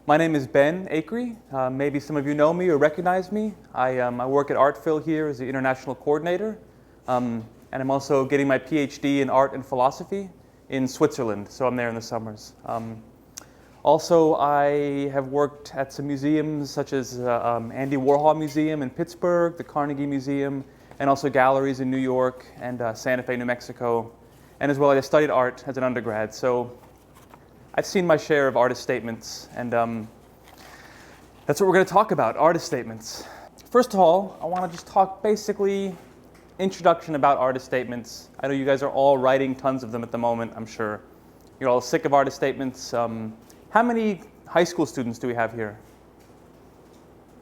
My name is Ben Acree. Maybe some of you know me or recognize me. I work at Artphil here as the international coordinator, and I'm also getting my PhD in art and philosophy in Switzerland, so I'm there in the summers. Also, I have worked at some museums such as Andy Warhol Museum in Pittsburgh, the Carnegie Museum, and also galleries in New York and Santa Fe, New Mexico. And as well, I studied art as an undergrad, so I've seen my share of artist statements, and that's what we're going to talk about, artist statements. First of all, I want to just talk basically introduction about artist statements. I know you guys are all writing tons of them at the moment, I'm sure. You're all sick of artist statements. How many high school students do we have here?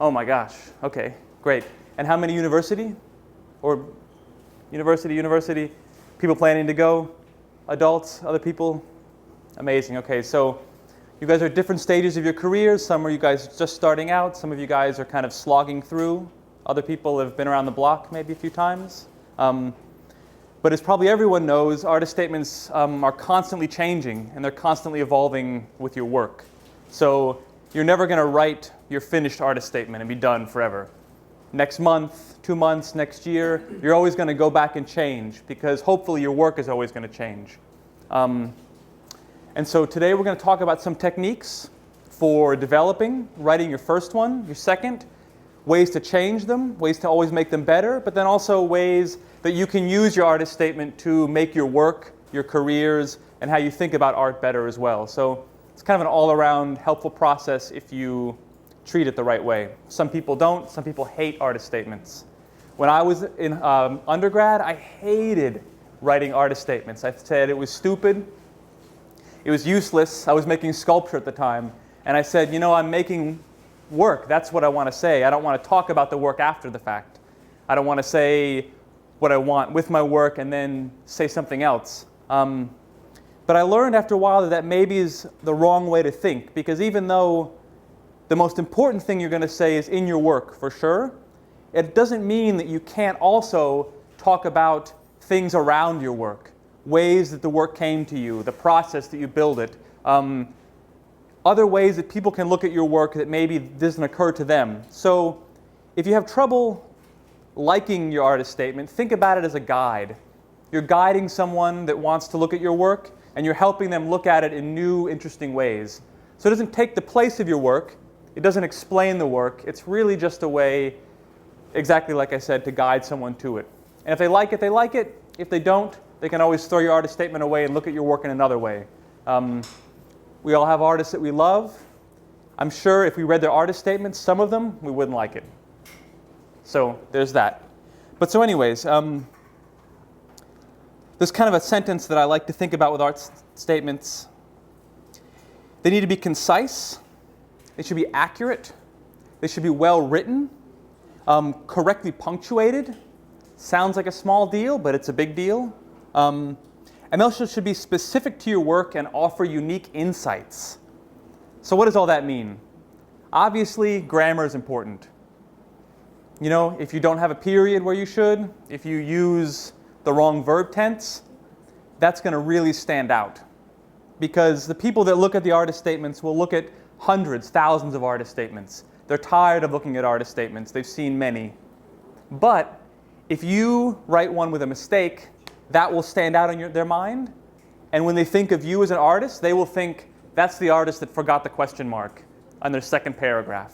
Oh my gosh, okay, great. And how many university? Or university? People planning to go? Adults, other people? Amazing, okay, so you guys are at different stages of your careers. Some of you guys are just starting out. Some of you guys are kind of slogging through. Other people have been around the block maybe a few times. But as probably everyone knows, artist statements are constantly changing and they're constantly evolving with your work. So you're never going to write your finished artist statement and be done forever. Next month, 2 months, next year, you're always going to go back and change because hopefully your work is always going to change. And so today we're going to talk about some techniques for developing, writing your first one, your second, ways to change them, ways to always make them better, but then also ways that you can use your artist statement to make your work, your careers, and how you think about art better as well. So it's kind of an all-around helpful process if you treat it the right way. Some people don't. Some people hate artist statements. When I was in undergrad, I hated writing artist statements. I said it was stupid. It was useless. I was making sculpture at the time. And I said, you know, I'm making work. That's what I want to say. I don't want to talk about the work after the fact. I don't want to say what I want with my work and then say something else. But I learned after a while that that maybe is the wrong way to think, because even though the most important thing you're going to say is in your work for sure, it doesn't mean that you can't also talk about things around your work, ways that the work came to you, the process that you build it, other ways that people can look at your work that maybe doesn't occur to them. So if you have trouble liking your artist statement, think about it as a guide. You're guiding someone that wants to look at your work, and you're helping them look at it in new, interesting ways. So it doesn't take the place of your work. It doesn't explain the work. It's really just a way, exactly like I said, to guide someone to it. And if they like it, they like it. If they don't, they can always throw your artist statement away and look at your work in another way. We all have artists that we love. I'm sure if we read their artist statements, some of them, we wouldn't like it. So there's that. But so anyways, there's kind of a sentence that I like to think about with art statements. They need to be concise. They should be accurate. They should be well written, correctly punctuated. Sounds like a small deal, but it's a big deal. And they also should be specific to your work and offer unique insights. So what does all that mean? Obviously, grammar is important. You know, if you don't have a period where you should, if you use the wrong verb tense, that's going to really stand out. Because the people that look at the artist statements will look at hundreds, thousands of artist statements. They're tired of looking at artist statements. They've seen many. But if you write one with a mistake, that will stand out in their mind. And when they think of you as an artist, they will think, that's the artist that forgot the question mark on their second paragraph.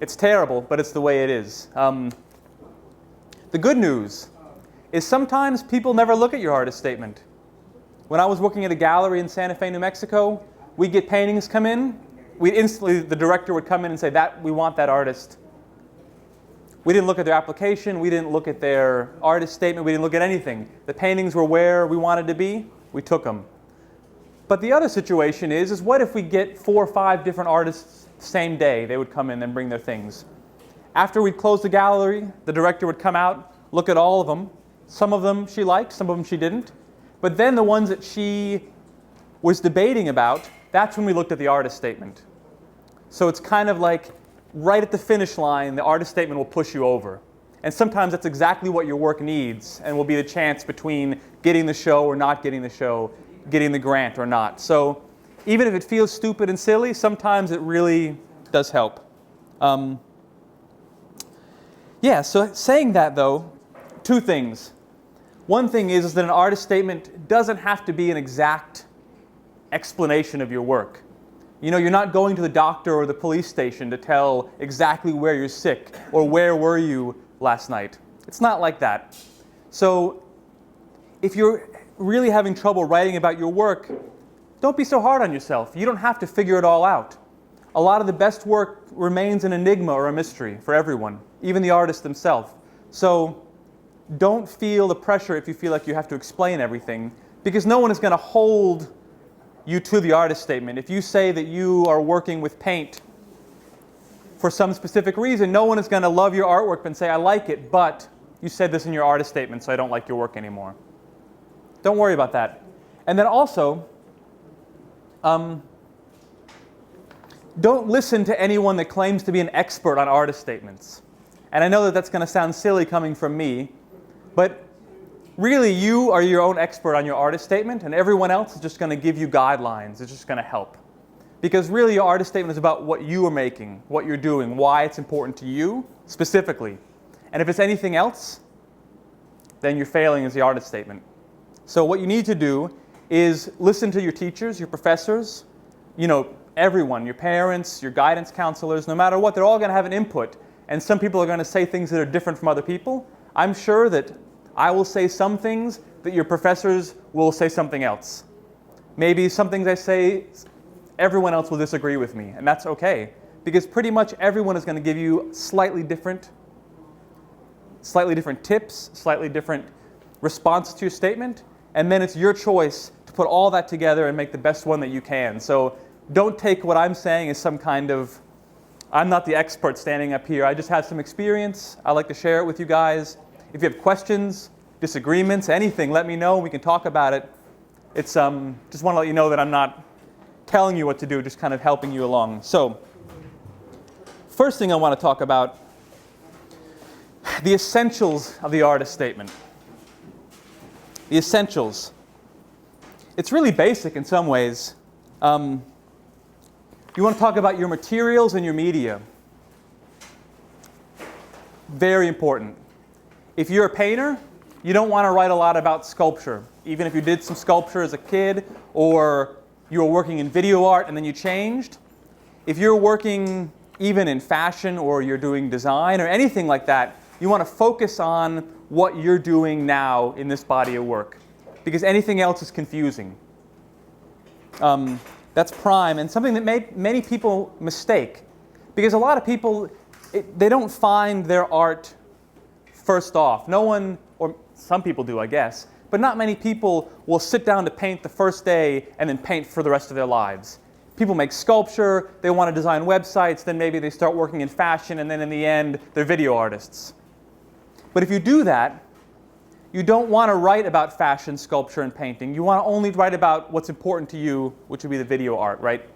It's terrible, but it's the way it is. The good news is sometimes people never look at your artist statement. When I was working at a gallery in Santa Fe, New Mexico, we'd get paintings come in. The director would come in and say, we want that artist. We didn't look at their application. We didn't look at their artist statement. We didn't look at anything. The paintings were where we wanted to be. We took them. But the other situation is what if we get 4 or 5 different artists the same day? They would come in and bring their things. After we'd close the gallery, the director would come out, look at all of them. Some of them she liked, some of them she didn't. But then the ones that she was debating about, that's when we looked at the artist statement. So it's kind of like right at the finish line, the artist statement will push you over. And sometimes that's exactly what your work needs and will be the chance between getting the show or not getting the show, getting the grant or not. So even if it feels stupid and silly, sometimes it really does help. So saying that though, two things. One thing is that an artist statement doesn't have to be an exact explanation of your work. You know, you're not going to the doctor or the police station to tell exactly where you're sick or where were you last night. It's not like that. So if you're really having trouble writing about your work, don't be so hard on yourself. You don't have to figure it all out. A lot of the best work remains an enigma or a mystery for everyone, even the artists themselves. So don't feel the pressure if you feel like you have to explain everything, because no one is going to hold you to the artist statement. If you say that you are working with paint for some specific reason, no one is going to love your artwork and say, I like it, but you said this in your artist statement, so I don't like your work anymore. Don't worry about that. And then also, don't listen to anyone that claims to be an expert on artist statements. And I know that that's going to sound silly coming from me, but really you are your own expert on your artist statement, and everyone else is just going to give you guidelines. It's just going to help. Because really your artist statement is about what you are making, what you're doing, why it's important to you specifically. And if it's anything else, then you're failing as the artist statement. So what you need to do is listen to your teachers, your professors, everyone, your parents, your guidance counselors, no matter what, they're all going to have an input. And some people are going to say things that are different from other people. I'm sure that I will say some things that your professors will say something else. Maybe some things I say, everyone else will disagree with me, and that's okay. Because pretty much everyone is going to give you slightly different tips, slightly different responses to your statement, and then it's your choice to put all that together and make the best one that you can. So don't take what I'm saying as some kind of, I'm not the expert standing up here. I just have some experience. I like to share it with you guys. If you have questions, disagreements, anything, let me know. We can talk about it. It's just want to let you know that I'm not telling you what to do, just kind of helping you along. So, first thing I want to talk about, the essentials of the artist statement. The essentials. It's really basic in some ways. You want to talk about your materials and your media. Very important. If you're a painter, you don't want to write a lot about sculpture. Even if you did some sculpture as a kid, or you were working in video art and then you changed. If you're working even in fashion, or you're doing design or anything like that, you want to focus on what you're doing now in this body of work, because anything else is confusing. That's prime, and something that many people mistake, because a lot of people, they don't find their art first off. No one, or some people do, I guess, but not many people will sit down to paint the first day and then paint for the rest of their lives. People make sculpture, they want to design websites, then maybe they start working in fashion, and then in the end, they're video artists. But if you do that, you don't want to write about fashion, sculpture, and painting. You want to only write about what's important to you, which would be the video art, right?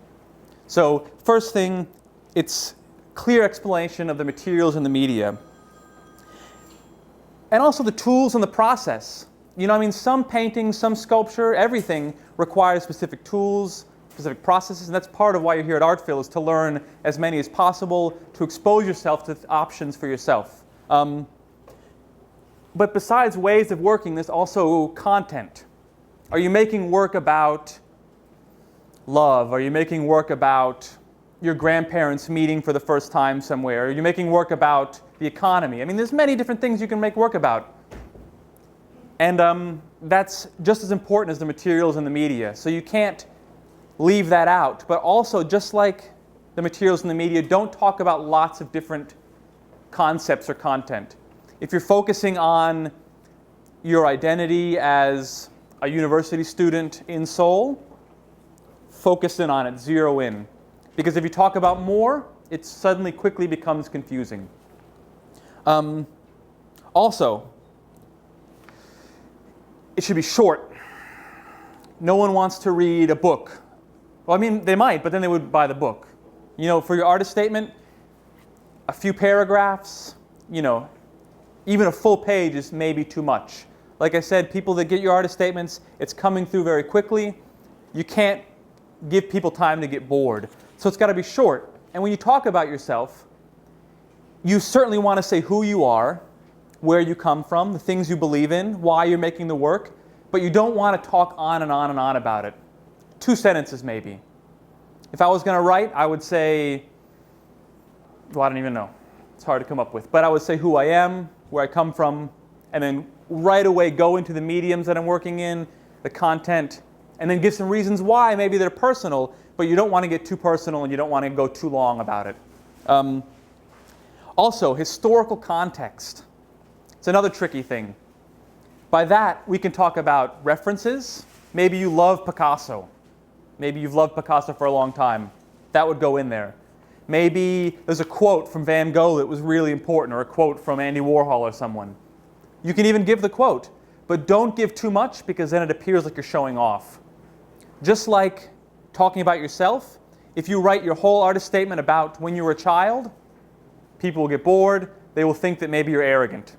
So first thing, it's clear explanation of the materials and the media. And also the tools and the process. Some painting, some sculpture, everything requires specific tools, specific processes, and that's part of why you're here at Artphil, is to learn as many as possible, to expose yourself to options for yourself. But besides ways of working, there's also content. Are you making work about love? Are you making work about your grandparents meeting for the first time somewhere? Are you making work about the economy? There's many different things you can make work about. And that's just as important as the materials and the media. So you can't leave that out. But also, just like the materials and the media, don't talk about lots of different concepts or content. If you're focusing on your identity as a university student in Seoul, focus in on it, zero in. Because if you talk about more, it suddenly quickly becomes confusing. Also, it should be short. No one wants to read a book. Well, they might, but then they would buy the book. For your artist statement, a few paragraphs, even a full page is maybe too much. Like I said, people that get your artist statements, it's coming through very quickly. You can't give people time to get bored. So it's got to be short. And when you talk about yourself, you certainly want to say who you are, where you come from, the things you believe in, why you're making the work, but you don't want to talk on and on and on about it. 2 sentences maybe. If I was going to write, I would say, well, I don't even know. It's hard to come up with. But I would say who I am, where I come from, and then right away go into the mediums that I'm working in, the content, and then give some reasons why. Maybe they're personal, but you don't want to get too personal and you don't want to go too long about it. Also, historical context. It's another tricky thing. By that, we can talk about references. Maybe you love Picasso. Maybe you've loved Picasso for a long time. That would go in there. Maybe there's a quote from Van Gogh that was really important, or a quote from Andy Warhol or someone. You can even give the quote, but don't give too much because then it appears like you're showing off. Just like talking about yourself, if you write your whole artist statement about when you were a child, people will get bored. They will think that maybe you're arrogant.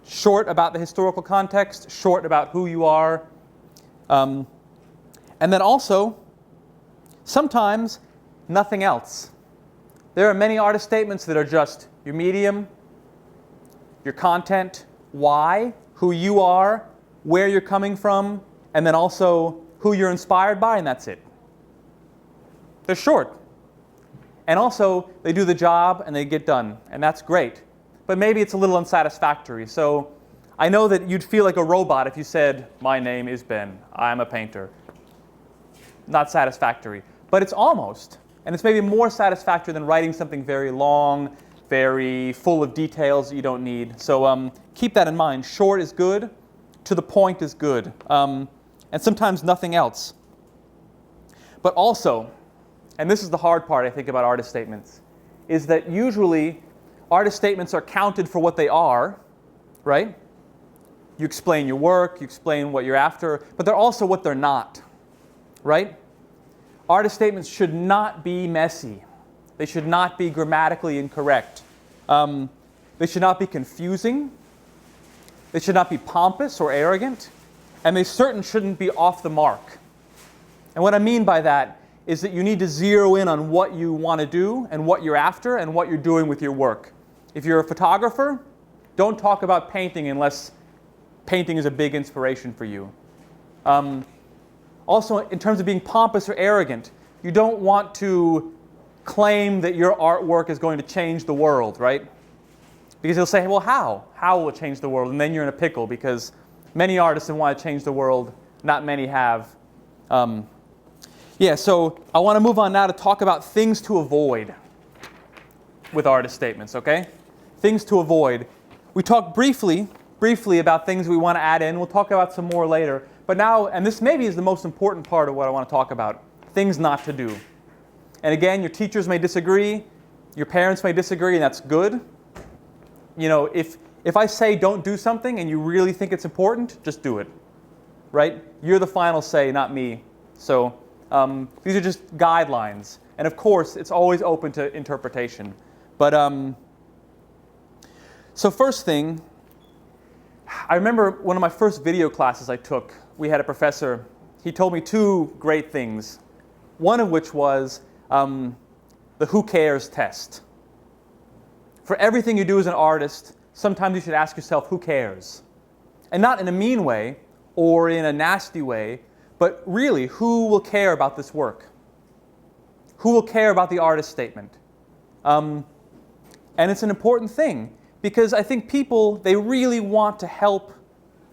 Short about the historical context, short about who you are. And then also, sometimes nothing else. There are many artist statements that are just your medium, your content, why, who you are, where you're coming from, and then also who you're inspired by, and that's it. They're short. And also, they do the job and they get done, and that's great. But maybe it's a little unsatisfactory. So I know that you'd feel like a robot if you said, my name is Ben, I'm a painter. Not satisfactory. But it's almost. And it's maybe more satisfactory than writing something very long, very full of details that you don't need. So keep that in mind. Short is good. To the point is good. And sometimes nothing else. But also, and this is the hard part, I think, about artist statements, is that usually artist statements are counted for what they are, right? You explain your work, you explain what you're after, but they're also what they're not, right? Artist statements should not be messy. They should not be grammatically incorrect. They should not be confusing. They should not be pompous or arrogant. And they certainly shouldn't be off the mark. And what I mean by that is that you need to zero in on what you want to do and what you're after and what you're doing with your work. If you're a photographer, don't talk about painting unless painting is a big inspiration for you. Also, in terms of being pompous or arrogant, you don't want to claim that your artwork is going to change the world, right? Because you'll say, well, how? How will it change the world? And then you're in a pickle because many artists want to change the world, not many have. So I want to move on now to talk about things to avoid with artist statements, okay? Things to avoid. We talked briefly about things we want to add in. We'll talk about some more later. But now, and this maybe is the most important part of what I want to talk about, things not to do. And again, your teachers may disagree, your parents may disagree, and that's good. You know, if I say don't do something and you really think it's important, just do it, right? You're the final say, not me. So these are just guidelines. And of course, it's always open to interpretation. But so first thing, I remember one of my first video classes I took, we had a professor, he told me 2 great things. One of which was the who cares test. For everything you do as an artist, sometimes you should ask yourself, who cares? And not in a mean way or in a nasty way, but really, who will care about this work? Who will care about the artist statement? And it's an important thing because I think people, they really want to help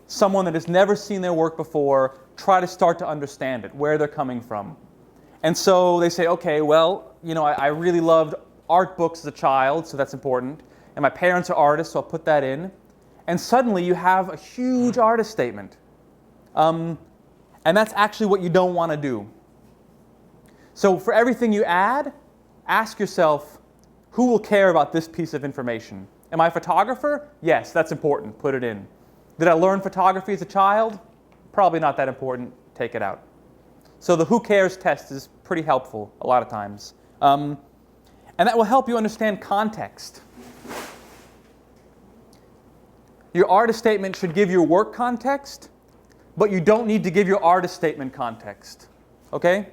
someone that has never seen their work before try to start to understand it, where they're coming from. And so they say, okay, well, you know, I really loved art books as a child, so that's important. And my parents are artists, so I'll put that in. And suddenly you have a huge artist statement. And that's actually what you don't want to do. So for everything you add, ask yourself, who will care about this piece of information? Am I a photographer? Yes, that's important. Put it in. Did I learn photography as a child? Probably not that important. Take it out. So the who cares test is pretty helpful a lot of times. And that will help you understand context. Your artist statement should give your work context, but you don't need to give your artist statement context. Okay?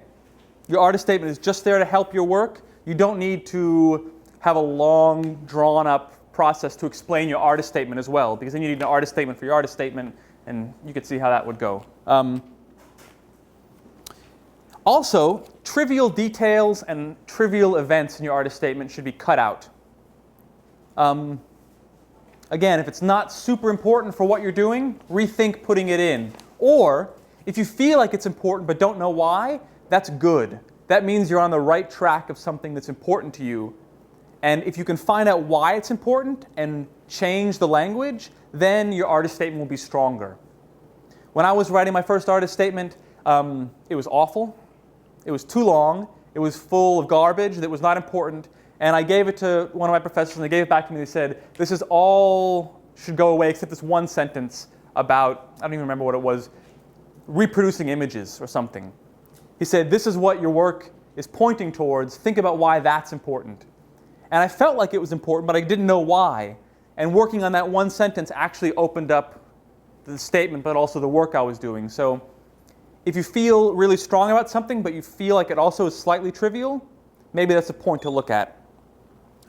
Your artist statement is just there to help your work. You don't need to have a long, drawn-up process to explain your artist statement as well, because then you need an artist statement for your artist statement, and you could see how that would go. Also, trivial details and trivial events in your artist statement should be cut out. Again, if it's not super important for what you're doing, rethink putting it in. Or, if you feel like it's important but don't know why, that's good. That means you're on the right track of something that's important to you. And if you can find out why it's important and change the language, then your artist statement will be stronger. When I was writing my first artist statement, it was awful. It was too long. It was full of garbage that was not important. And I gave it to one of my professors, and they gave it back to me. They said, this is all should go away except this one sentence about, I don't even remember what it was, reproducing images or something. He said, this is what your work is pointing towards. Think about why that's important. And I felt like it was important, but I didn't know why. And working on that one sentence actually opened up the statement, but also the work I was doing. So if you feel really strong about something, but you feel like it also is slightly trivial, maybe that's a point to look at.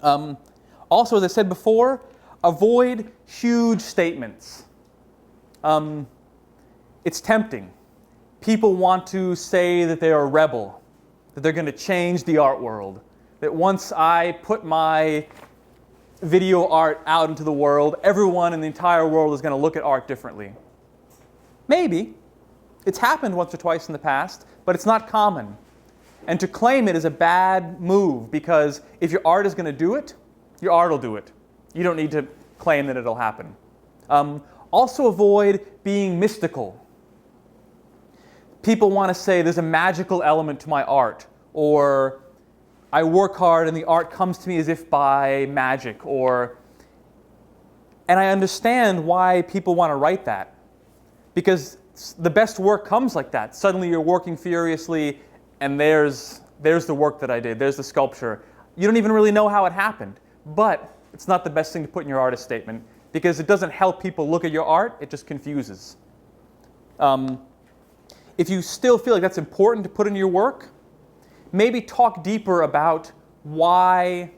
Also, as I said before, avoid huge statements. It's tempting. People want to say that they're a rebel, that they're going to change the art world, that once I put my video art out into the world, everyone in the entire world is going to look at art differently. Maybe. It's happened once or twice in the past, but it's not common. And to claim it is a bad move, because if your art is going to do it, your art will do it. You don't need to claim that it'll happen. Also avoid being mystical. People want to say there's a magical element to my art, or I work hard and the art comes to me as if by magic, and I understand why people want to write that, because the best work comes like that. Suddenly you're working furiously, and there's the work that I did, there's the sculpture. You don't even really know how it happened, but it's not the best thing to put in your artist statement, because it doesn't help people look at your art, it just confuses. If you still feel like that's important to put in your work, maybe talk deeper about why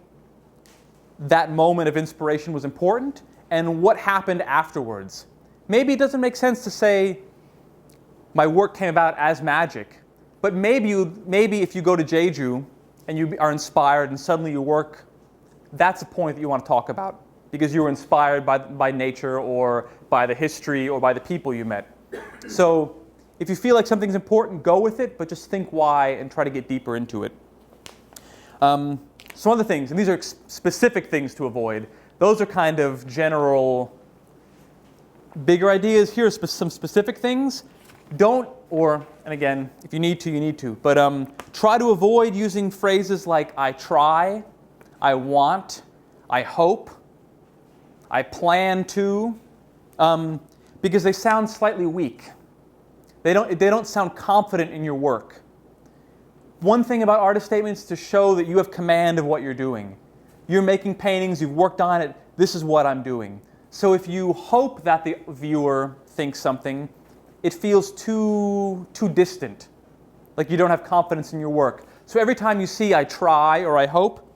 that moment of inspiration was important and what happened afterwards. Maybe it doesn't make sense to say, my work came about as magic, but maybe if you go to Jeju and you are inspired and suddenly you work, that's a point that you want to talk about, because you were inspired by nature or by the history or by the people you met. So if you feel like something's important, go with it, but just think why and try to get deeper into it. Some other things, and these are specific things to avoid. Those are kind of general, bigger ideas. Here are some specific things. And again, if you need to, you need to. But try to avoid using phrases like I try, I want, I hope, I plan to, because they sound slightly weak. They don't sound confident in your work. One thing about artist statements is to show that you have command of what you're doing. You're making paintings, you've worked on it, this is what I'm doing. So if you hope that the viewer thinks something, it feels too distant, like you don't have confidence in your work. So every time you see I try or I hope,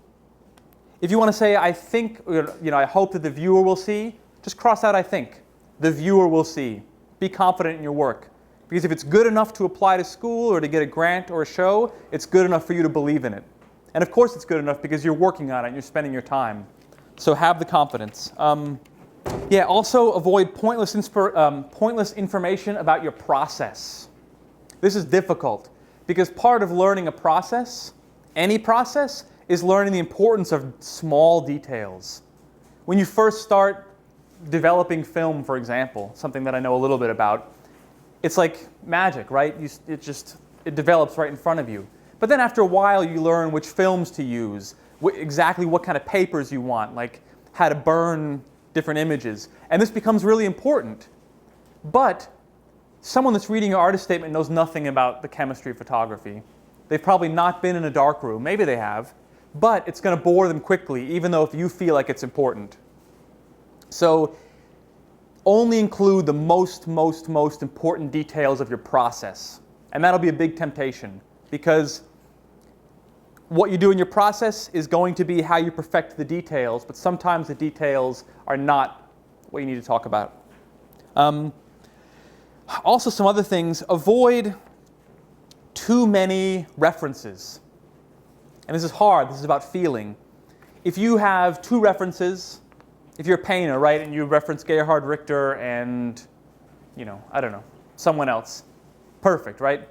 if you want to say I think, I hope that the viewer will see, just cross out I think. The viewer will see. Be confident in your work. Because if it's good enough to apply to school or to get a grant or a show, it's good enough for you to believe in it. And of course it's good enough because you're working on it and you're spending your time. So have the confidence. Also avoid pointless information about your process. This is difficult because part of learning a process, any process, is learning the importance of small details. When you first start developing film, for example, something that I know a little bit about, it's like magic, right? It develops right in front of you. But then after a while, you learn which films to use, exactly what kind of papers you want, like how to burn different images. And this becomes really important. But someone that's reading your artist statement knows nothing about the chemistry of photography. They've probably not been in a dark room. Maybe they have. But it's going to bore them quickly, even though if you feel like it's important. So only include the most important details of your process. And that'll be a big temptation, because what you do in your process is going to be how you perfect the details, but sometimes the details are not what you need to talk about. Also, some other things: avoid too many references. And this is hard. This is about feeling. If you have 2 references, if you're a painter, right, and you reference Gerhard Richter and, I don't know, someone else, perfect, right?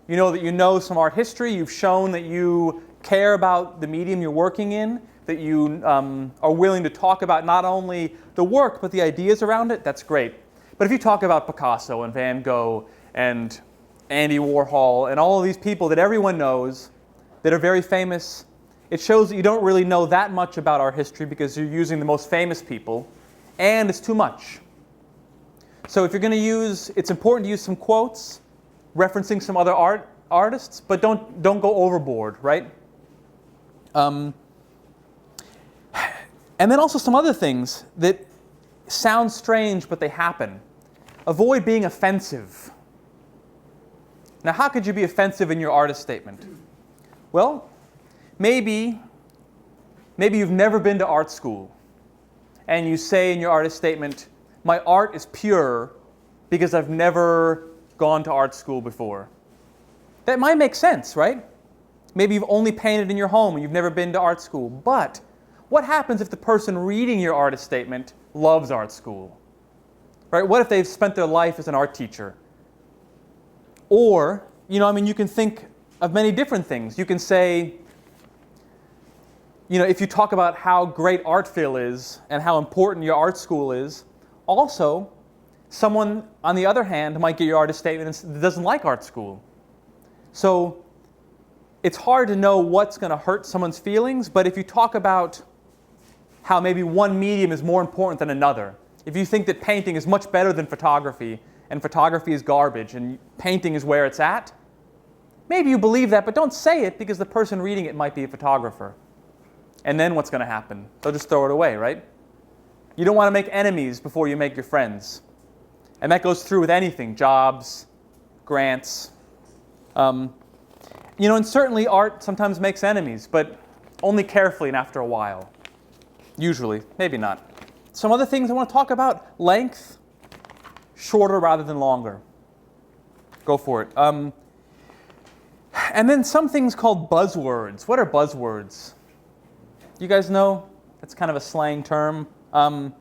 You know that you know some art history. You've shown that you care about the medium you're working in, that you are willing to talk about not only the work but the ideas around it. That's great. But if you talk about Picasso and Van Gogh and Andy Warhol and all of these people that everyone knows that are very famous, it shows that you don't really know that much about art history because you're using the most famous people, and it's too much. So if you're going to use, it's important to use some quotes, referencing some other artists, but don't go overboard, right? And then also some other things that sound strange, but they happen. Avoid being offensive. Now, how could you be offensive in your artist statement? Well, maybe you've never been to art school, and you say in your artist statement, my art is pure because I've never gone to art school before. That might make sense, right? Maybe you've only painted in your home and you've never been to art school. But what happens if the person reading your artist statement loves art school? Right? What if they've spent their life as an art teacher? Or, you can think of many different things. You can say, if you talk about how great Artphil is and how important your art school is, also, someone, on the other hand, might get your artist statement and doesn't like art school. So it's hard to know what's going to hurt someone's feelings, but if you talk about how maybe one medium is more important than another, if you think that painting is much better than photography, and photography is garbage, and painting is where it's at, maybe you believe that, but don't say it because the person reading it might be a photographer. And then what's going to happen? They'll just throw it away, right? You don't want to make enemies before you make your friends. And that goes through with anything, jobs, grants. And certainly art sometimes makes enemies, but only carefully and after a while. Usually, maybe not. Some other things I want to talk about: length, shorter rather than longer. Go for it. And then some things called buzzwords. What are buzzwords? You guys know? That's kind of a slang term. I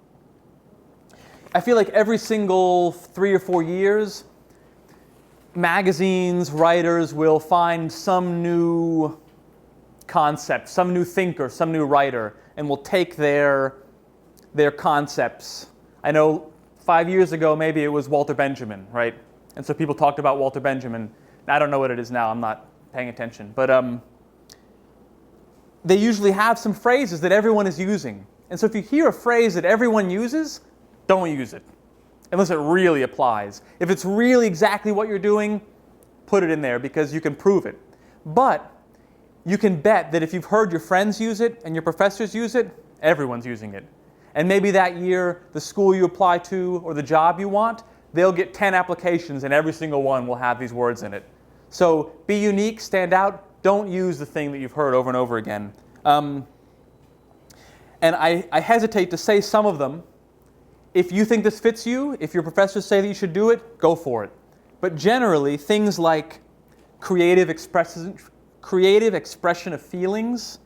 feel like every single 3 or 4 years, magazines, writers will find some new concept, some new thinker, some new writer, and will take their concepts. I know 5 years ago, maybe it was Walter Benjamin, right? And so people talked about Walter Benjamin. I don't know what it is now. I'm not paying attention. But they usually have some phrases that everyone is using. And so if you hear a phrase that everyone uses, don't use it, unless it really applies. If it's really exactly what you're doing, put it in there because you can prove it. But you can bet that if you've heard your friends use it and your professors use it, everyone's using it. And maybe that year, the school you apply to or the job you want, they'll get 10 applications and every single one will have these words in it. So be unique, stand out, don't use the thing that you've heard over and over again. And I hesitate to say some of them. If you think this fits you, if your professors say that you should do it, go for it. But generally, things like creative expression of feelings,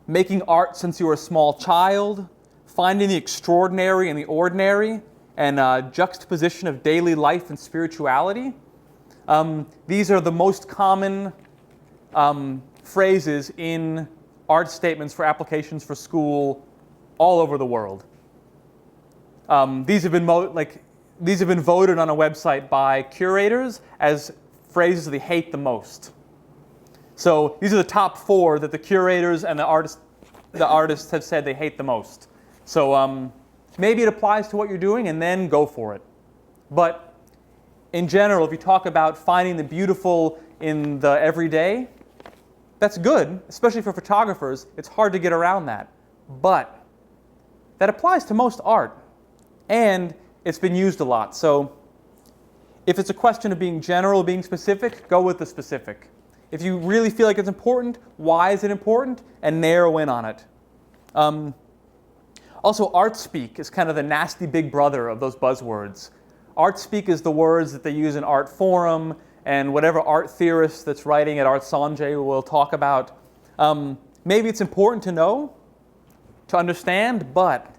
making art since you were a small child, finding the extraordinary in the ordinary, and juxtaposition of daily life and spirituality. These are the most common phrases in art statements for applications for school all over the world. These have been voted on a website by curators as phrases they hate the most. So these are the top 4 that the curators and the artists have said they hate the most. So maybe it applies to what you're doing, and then go for it. But in general, if you talk about finding the beautiful in the everyday, that's good, especially for photographers. It's hard to get around that. But that applies to most art, and it's been used a lot. So if it's a question of being general, being specific, go with the specific. If you really feel like it's important, why is it important? And narrow in on it. Also, art speak is kind of the nasty big brother of those buzzwords. Art speak is the words that they use in art forum and whatever art theorist that's writing at Art Sanjay will talk about. Maybe it's important to know, to understand, but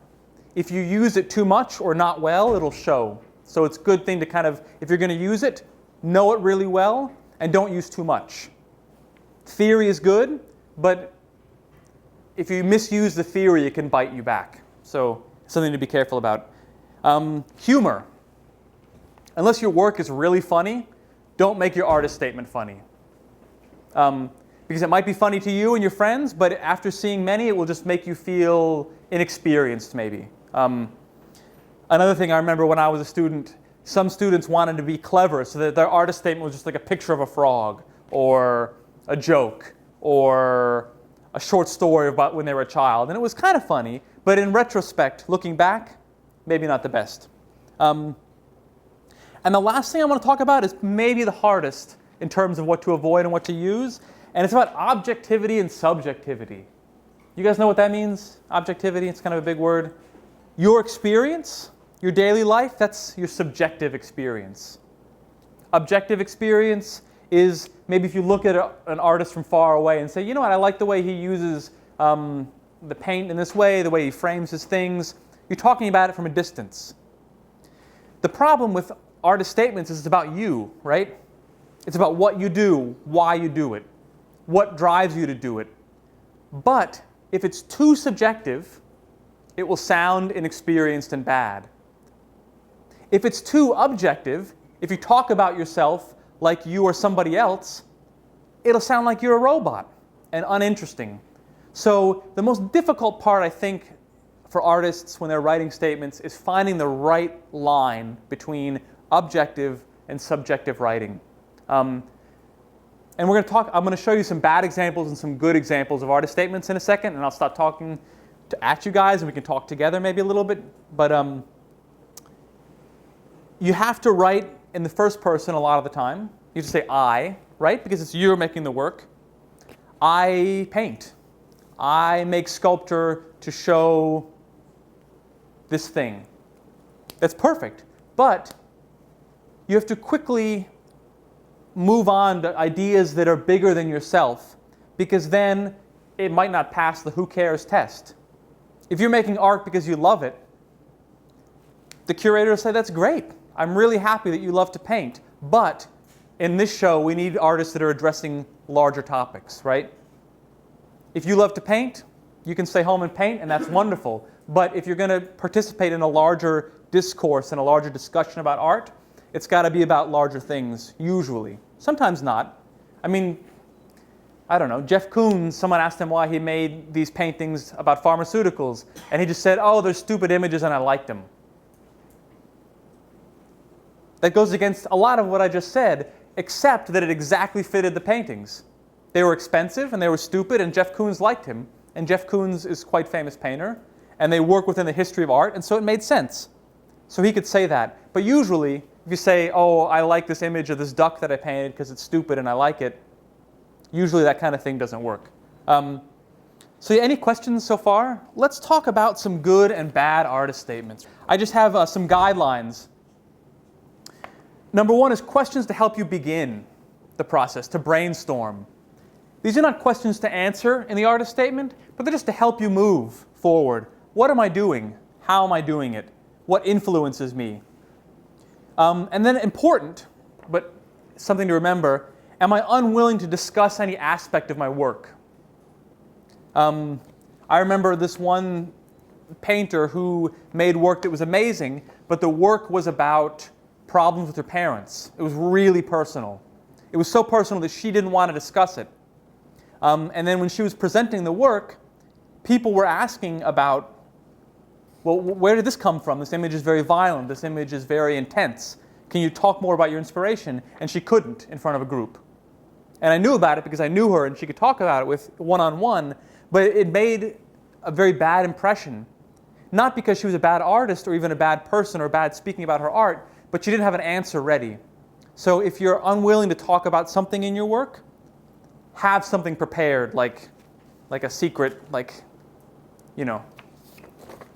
if you use it too much or not well, it'll show. So it's a good thing to kind of, if you're going to use it, know it really well and don't use too much. Theory is good, but if you misuse the theory, it can bite you back. So something to be careful about. Humor. Unless your work is really funny, don't make your artist statement funny. Because it might be funny to you and your friends, but after seeing many, it will just make you feel inexperienced, maybe. Another thing I remember when I was a student, some students wanted to be clever, so that their artist statement was just like a picture of a frog, or a joke, or a short story about when they were a child. And it was kind of funny, but in retrospect, looking back, maybe not the best. And the last thing I want to talk about is maybe the hardest in terms of what to avoid and what to use, and it's about objectivity and subjectivity. You guys know what that means? Objectivity, it's kind of a big word. Your experience, your daily life, that's your subjective experience. Objective experience is maybe if you look at an artist from far away and say, you know what, I like the way he uses the paint in this way, the way he frames his things. You're talking about it from a distance. The problem with artist statements is it's about you, right? It's about what you do, why you do it, what drives you to do it. But if it's too subjective, it will sound inexperienced and bad. If it's too objective, if you talk about yourself like you or somebody else, it'll sound like you're a robot and uninteresting. So the most difficult part, I think, for artists when they're writing statements is finding the right line between objective and subjective writing. And I'm going to show you some bad examples and some good examples of artist statements in a second, and I'll stop talking at you guys and we can talk together maybe a little bit. But you have to write in the first person a lot of the time. You have to say I, right? Because it's you making the work. I paint. I make sculpture to show this thing. That's perfect. But you have to quickly move on to ideas that are bigger than yourself, because then it might not pass the who cares test. If you're making art because you love it, the curator will say, that's great. I'm really happy that you love to paint. But in this show, we need artists that are addressing larger topics, right? If you love to paint, you can stay home and paint, and that's wonderful. But if you're going to participate in a larger discourse and a larger discussion about art, it's got to be about larger things, usually. Sometimes not. I mean, I don't know, Jeff Koons, someone asked him why he made these paintings about pharmaceuticals, and he just said, oh, they're stupid images and I liked them. That goes against a lot of what I just said, except that it exactly fitted the paintings. They were expensive and they were stupid, and Jeff Koons liked him. And Jeff Koons is quite a famous painter, and they work within the history of art, and so it made sense. So he could say that. But usually, if you say, oh, I like this image of this duck that I painted because it's stupid and I like it, usually that kind of thing doesn't work. So any questions so far? Let's talk about some good and bad artist statements. I just have some guidelines. Number one is questions to help you begin the process, to brainstorm. These are not questions to answer in the artist statement, but they're just to help you move forward. What am I doing? How am I doing it? What influences me? And then important, but something to remember, am I unwilling to discuss any aspect of my work? I remember this one painter who made work that was amazing, but the work was about problems with her parents. It was really personal. It was so personal that she didn't want to discuss it. And then when she was presenting the work, people were asking about, well, where did this come from? This image is very violent. This image is very intense. Can you talk more about your inspiration? And she couldn't in front of a group. And I knew about it because I knew her and she could talk about it with one-on-one, but it made a very bad impression. Not because she was a bad artist or even a bad person or bad speaking about her art, but she didn't have an answer ready. So if you're unwilling to talk about something in your work, have something prepared, like a secret,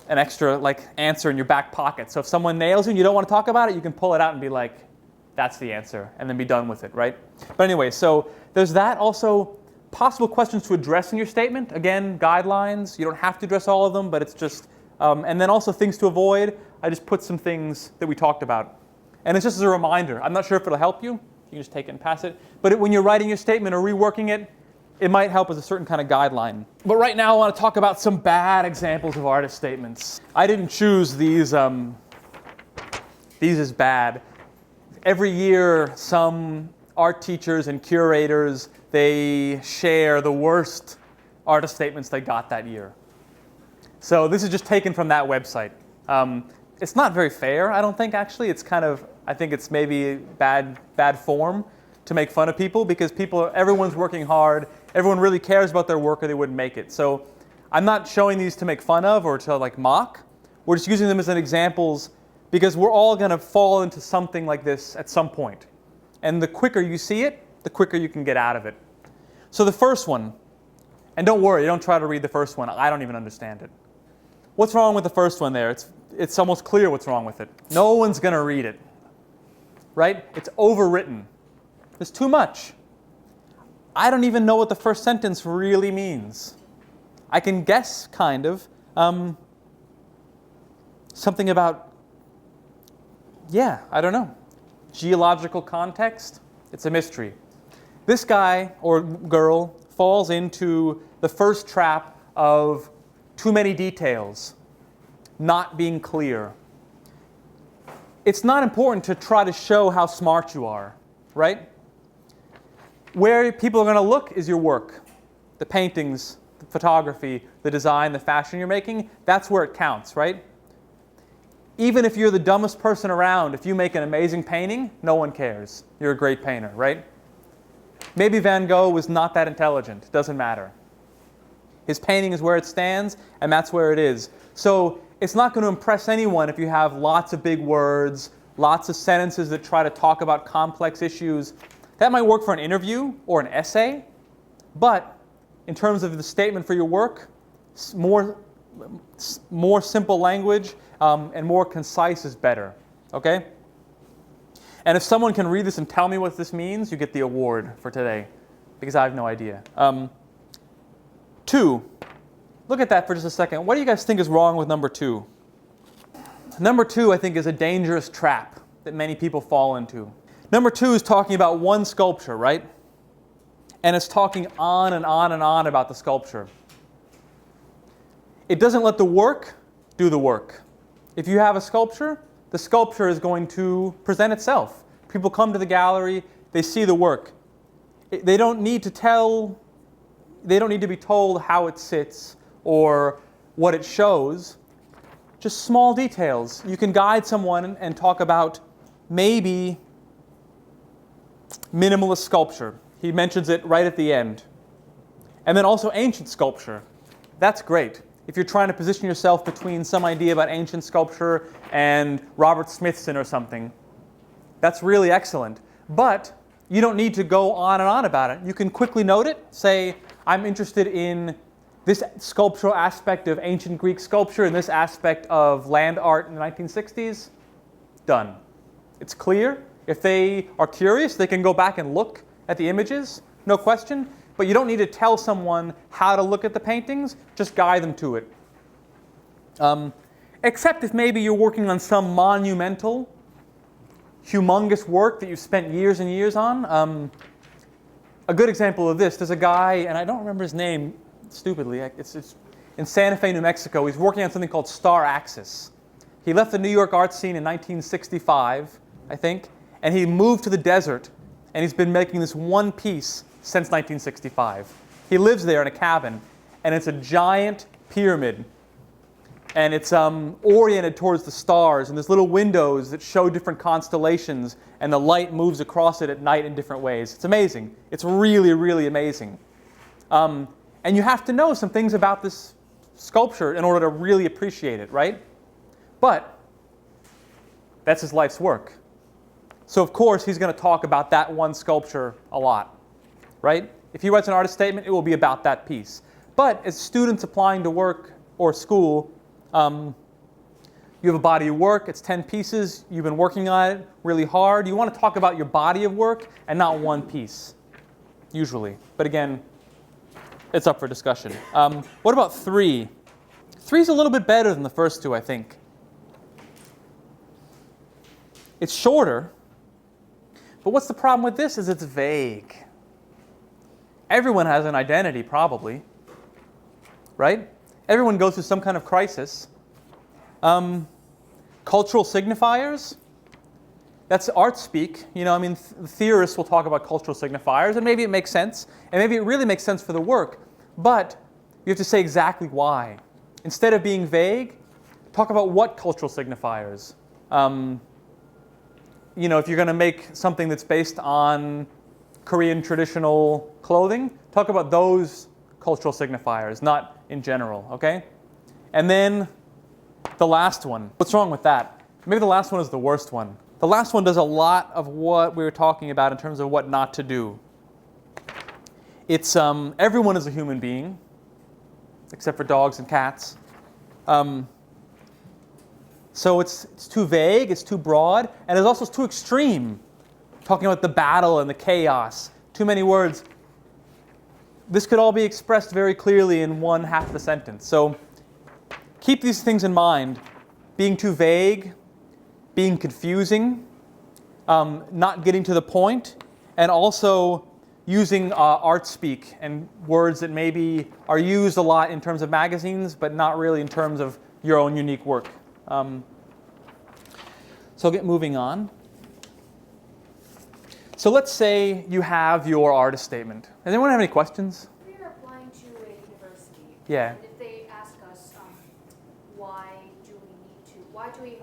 an extra answer in your back pocket. So if someone nails you and you don't want to talk about it, you can pull it out and be like, that's the answer, and then be done with it, right? But anyway, so there's that. Also, possible questions to address in your statement. Again, guidelines. You don't have to address all of them, but it's just, and then also things to avoid. I just put some things that we talked about. And it's just as a reminder. I'm not sure if it'll help you. You can just take it and pass it. But when you're writing your statement or reworking it, it might help as a certain kind of guideline. But right now I want to talk about some bad examples of artist statements. I didn't choose these as bad. Every year some art teachers and curators, they share the worst artist statements they got that year. So this is just taken from that website. It's not very fair, I don't think, actually. It's kind of, I think it's maybe bad form to make fun of people, because everyone's working hard, everyone really cares about their work or they wouldn't make it. So I'm not showing these to make fun of or to mock. We're just using them as examples because we're all going to fall into something like this at some point. And the quicker you see it, the quicker you can get out of it. So the first one, and don't worry, don't try to read the first one. I don't even understand it. What's wrong with the first one there? It's almost clear what's wrong with it. No one's going to read it, right? It's overwritten. There's too much. I don't even know what the first sentence really means. I can guess, kind of. Something about, I don't know. Geological context? It's a mystery. This guy or girl falls into the first trap of too many details, not being clear. It's not important to try to show how smart you are, right? Where people are going to look is your work. The paintings, the photography, the design, the fashion you're making, that's where it counts, right? Even if you're the dumbest person around, if you make an amazing painting, no one cares. You're a great painter, right? Maybe Van Gogh was not that intelligent. It doesn't matter. His painting is where it stands, and that's where it is. So it's not going to impress anyone if you have lots of big words, lots of sentences that try to talk about complex issues. That might work for an interview or an essay, but in terms of the statement for your work, more simple language and more concise is better, okay? And if someone can read this and tell me what this means, you get the award for today, because I have no idea. 2, look at that for just a second. What do you guys think is wrong with number 2? Number 2, I think, is a dangerous trap that many people fall into. Number 2 is talking about one sculpture, right? And it's talking on and on and on about the sculpture. It doesn't let the work do the work. If you have a sculpture, the sculpture is going to present itself. People come to the gallery, they see the work. They don't need to be told how it sits or what it shows. Just small details. You can guide someone and talk about maybe minimalist sculpture. He mentions it right at the end. And then also ancient sculpture. That's great. If you're trying to position yourself between some idea about ancient sculpture and Robert Smithson or something, that's really excellent. But you don't need to go on and on about it. You can quickly note it. Say, I'm interested in this sculptural aspect of ancient Greek sculpture and this aspect of land art in the 1960s. Done. It's clear. If they are curious, they can go back and look at the images, no question. But you don't need to tell someone how to look at the paintings, just guide them to it. Except if maybe you're working on some monumental, humongous work that you've spent years and years on. A good example of this, there's a guy, and I don't remember his name, stupidly, it's in Santa Fe, New Mexico. He's working on something called Star Axis. He left the New York art scene in 1965, I think, and he moved to the desert, and he's been making this one piece since 1965. He lives there in a cabin, and it's a giant pyramid, and it's oriented towards the stars, and there's little windows that show different constellations, and the light moves across it at night in different ways. It's amazing. It's really, really amazing. And you have to know some things about this sculpture in order to really appreciate it, right? But that's his life's work. So of course he's going to talk about that one sculpture a lot, right? If he writes an artist statement, it will be about that piece. But as students applying to work or school, you have a body of work, it's 10 pieces, you've been working on it really hard. You want to talk about your body of work and not one piece, usually. But again, it's up for discussion. What about 3? 3 is a little bit better than the first 2, I think. It's shorter, but what's the problem with this is it's vague. Everyone has an identity, probably, right? Everyone goes through some kind of crisis. Cultural signifiers, that's art speak. You know, I mean, theorists will talk about cultural signifiers, and maybe it makes sense, and maybe it really makes sense for the work, but you have to say exactly why. Instead of being vague, talk about what cultural signifiers. You know, if you're going to make something that's based on Korean traditional clothing, talk about those cultural signifiers, not in general, okay? And then the last one. What's wrong with that? Maybe the last one is the worst one. The last one does a lot of what we were talking about in terms of what not to do. It's everyone is a human being, except for dogs and cats. So it's too vague, it's too broad, and it's also too extreme. Talking about the battle and the chaos. Too many words. This could all be expressed very clearly in one half of a sentence. So keep these things in mind. Being too vague, being confusing, not getting to the point, and also using art speak and words that maybe are used a lot in terms of magazines, but not really in terms of your own unique work. So I'll get moving on. So let's say you have your artist statement. Does anyone have any questions? We are applying to a university. Yeah. And if they ask us, why do we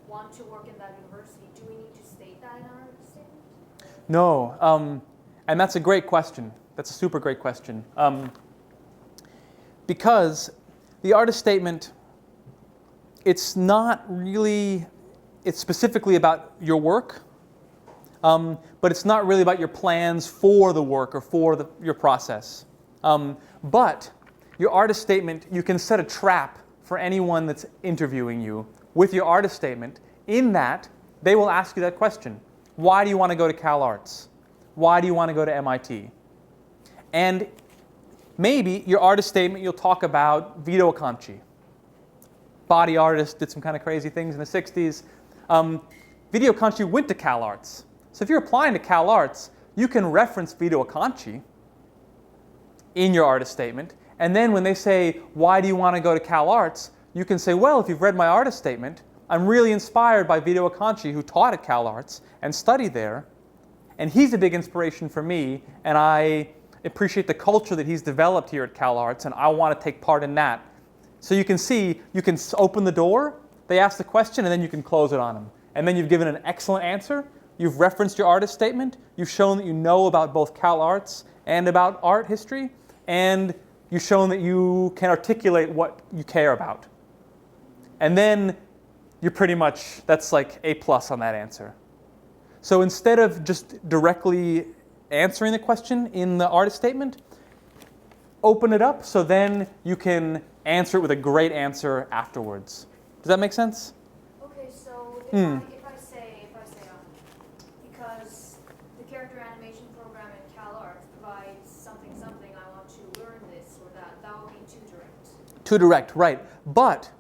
want to work in that university, do we need to state that in our artist statement? No, and that's a great question. That's a super great question. Because the artist statement, it's not really, it's specifically about your work, but it's not really about your plans for the work or for your process. But your artist statement, you can set a trap for anyone that's interviewing you with your artist statement. In that, they will ask you that question. Why do you want to go to Cal Arts? Why do you want to go to MIT? And maybe your artist statement, you'll talk about Vito Acconci. Body artist, did some kind of crazy things in the 60s. Vito Acconci went to Cal Arts. So if you're applying to Cal Arts, you can reference Vito Acconci in your artist statement. And then when they say, why do you want to go to Cal Arts? You can say, well, if you've read my artist statement, I'm really inspired by Vito Acconci, who taught at Cal Arts and studied there. And he's a big inspiration for me. And I appreciate the culture that he's developed here at Cal Arts. And I want to take part in that. So you can see, you can open the door, they ask the question, and then you can close it on them. And then you've given an excellent answer. You've referenced your artist statement. You've shown that you know about both Cal Arts and about art history. And you've shown that you can articulate what you care about. And then you're pretty much, that's like A+ on that answer. So instead of just directly answering the question in the artist statement, open it up so then you can answer it with a great answer afterwards. Does that make sense? Okay, so if I say, because the character animation program at Cal Arts provides something, I want to learn this or that would be too direct. Too direct, right. But,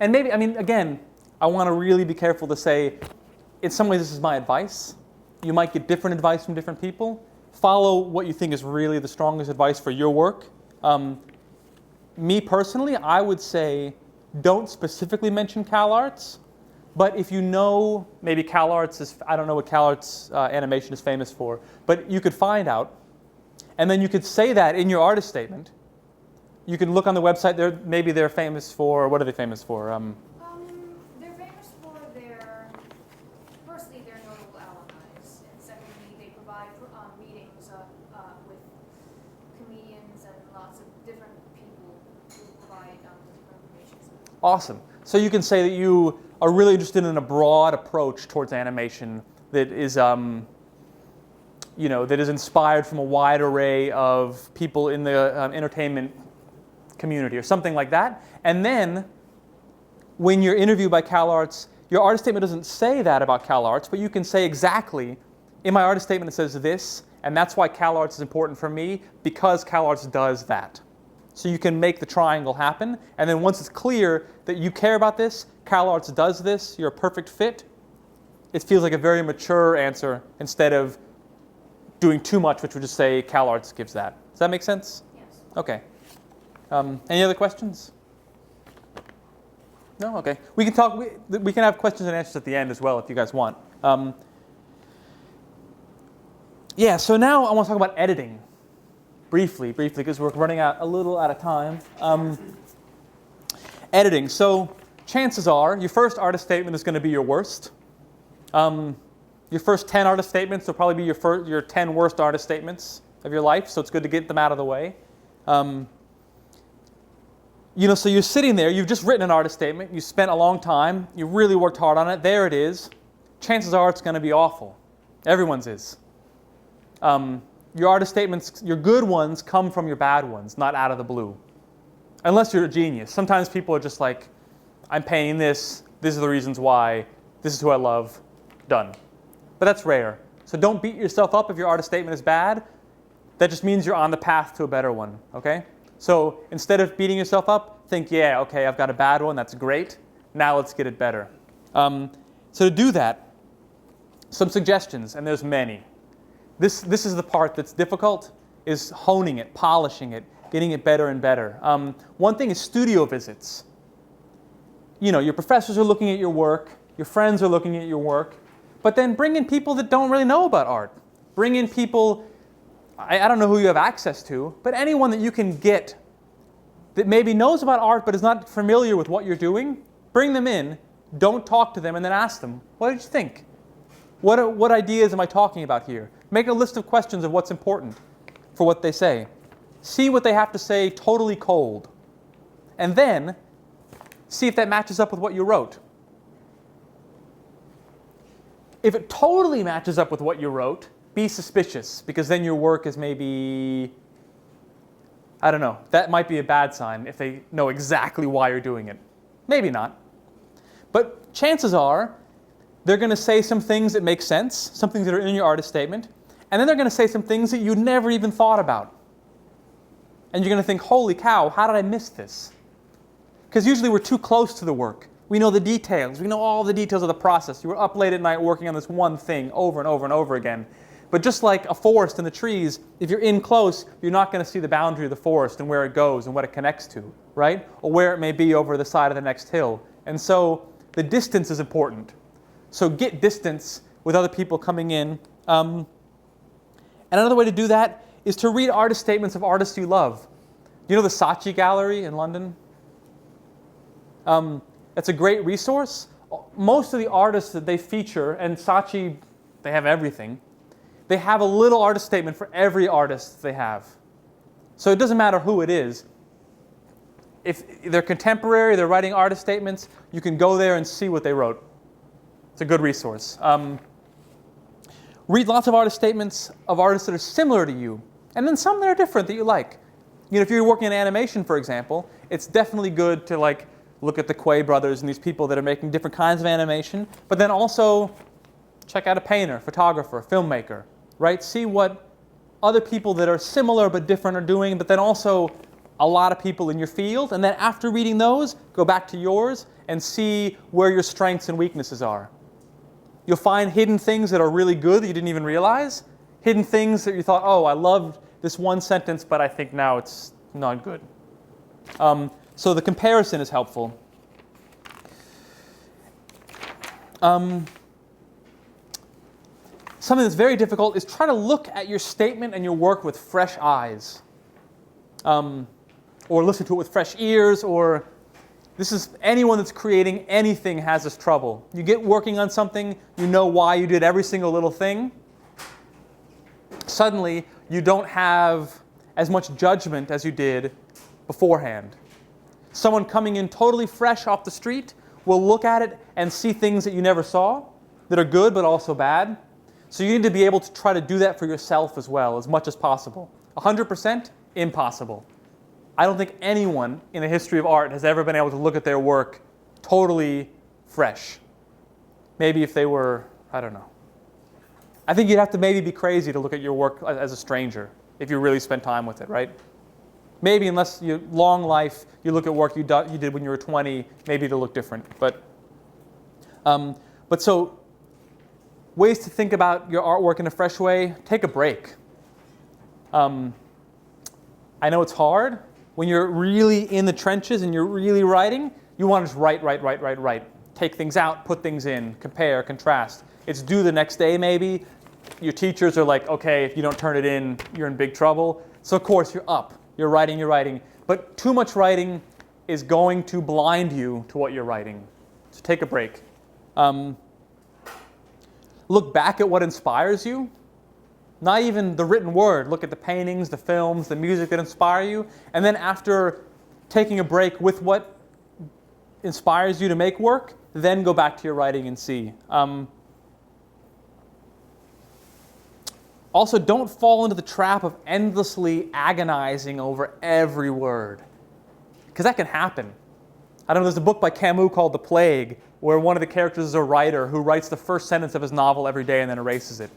and maybe, I mean, again, I want to really be careful to say, in some ways this is my advice. You might get different advice from different people. Follow what you think is really the strongest advice for your work. Me personally, I would say don't specifically mention Cal Arts, but if you know maybe Cal Arts is, I don't know what Cal Arts animation is famous for, but you could find out, and then you could say that in your artist statement. You can look on the website, maybe they're famous for, what are they famous for? They're famous for firstly, their notable alumni, and secondly, they provide meetings with comedians and lots of different people who provide different information. Awesome. So you can say that you are really interested in a broad approach towards animation that is that is inspired from a wide array of people in the entertainment community or something like that. And then when you're interviewed by CalArts, your artist statement doesn't say that about CalArts, but you can say exactly, in my artist statement it says this, and that's why CalArts is important for me, because CalArts does that. So you can make the triangle happen, and then once it's clear that you care about this, CalArts does this, you're a perfect fit, it feels like a very mature answer instead of doing too much, which would just say CalArts gives that. Does that make sense? Yes. Okay. Any other questions? No? Okay. We can talk. We can have questions and answers at the end as well if you guys want. Yeah. So now I want to talk about editing, briefly, because we're running a little out of time. Editing. So chances are your first artist statement is going to be your worst. Your first 10 artist statements will probably be your 10 worst artist statements of your life. So it's good to get them out of the way. So you're sitting there, you've just written an artist statement, you spent a long time, you really worked hard on it, there it is. Chances are it's going to be awful. Everyone's is. Your artist statements, your good ones come from your bad ones, not out of the blue. Unless you're a genius. Sometimes people are just like, I'm painting this, these are the reasons why, this is who I love, done. But that's rare. So don't beat yourself up if your artist statement is bad. That just means you're on the path to a better one, okay? So instead of beating yourself up, think, yeah, okay, I've got a bad one, that's great. Now let's get it better. So to do that, some suggestions, and there's many. This is the part that's difficult, is honing it, polishing it, getting it better and better. One thing is studio visits. Your professors are looking at your work, your friends are looking at your work, but then bring in people that don't really know about art. Bring in people, I don't know who you have access to, but anyone that you can get that maybe knows about art but is not familiar with what you're doing, bring them in, don't talk to them, and then ask them, what did you think? What ideas am I talking about here? Make a list of questions of what's important for what they say. See what they have to say totally cold. And then see if that matches up with what you wrote. If it totally matches up with what you wrote, be suspicious, because then your work is maybe, I don't know, that might be a bad sign if they know exactly why you're doing it. Maybe not. But chances are they're going to say some things that make sense, some things that are in your artist statement, and then they're going to say some things that you never even thought about. And you're going to think, holy cow, how did I miss this? Because usually we're too close to the work. We know the details. We know all the details of the process. You were up late at night working on this one thing over and over and over again. But just like a forest and the trees, if you're in close, you're not going to see the boundary of the forest and where it goes and what it connects to, right? Or where it may be over the side of the next hill. And so the distance is important. So get distance with other people coming in. And another way to do that is to read artist statements of artists you love. You know the Saatchi Gallery in London? That's a great resource. Most of the artists that they feature, and Saatchi, they have everything, they have a little artist statement for every artist they have. So it doesn't matter who it is. If they're contemporary, they're writing artist statements, you can go there and see what they wrote. It's a good resource. Read lots of artist statements of artists that are similar to you, and then some that are different that you like. If you're working in animation, for example, it's definitely good to look at the Quay brothers and these people that are making different kinds of animation, but then also check out a painter, photographer, filmmaker, right? See what other people that are similar but different are doing, but then also a lot of people in your field, and then after reading those, go back to yours and see where your strengths and weaknesses are. You'll find hidden things that are really good that you didn't even realize, hidden things that you thought, oh, I loved this one sentence, but I think now it's not good. So the comparison is helpful. Something that's very difficult is try to look at your statement and your work with fresh eyes. Or listen to it with fresh ears, or this is anyone that's creating anything has this trouble. You get working on something, you know why you did every single little thing. Suddenly, you don't have as much judgment as you did beforehand. Someone coming in totally fresh off the street will look at it and see things that you never saw that are good but also bad. So you need to be able to try to do that for yourself as well, as much as possible. 100%, impossible. I don't think anyone in the history of art has ever been able to look at their work totally fresh. Maybe if they were, I don't know. I think you'd have to maybe be crazy to look at your work as a stranger if you really spent time with it, right? Maybe unless you long life, you look at work you did when you were 20, maybe it'll look different. But so ways to think about your artwork in a fresh way, take a break. I know it's hard. When you're really in the trenches and you're really writing, you want to just write. Take things out, put things in, compare, contrast. It's due the next day maybe. Your teachers are like, okay, if you don't turn it in, you're in big trouble. So of course you're up, you're writing. But too much writing is going to blind you to what you're writing. So take a break. Look back at what inspires you. Not even the written word. Look at the paintings, the films, the music that inspire you. And then after taking a break with what inspires you to make work, then go back to your writing and see. Also, don't fall into the trap of endlessly agonizing over every word, because that can happen. I don't know, there's a book by Camus called The Plague, where one of the characters is a writer who writes the first sentence of his novel every day and then erases it,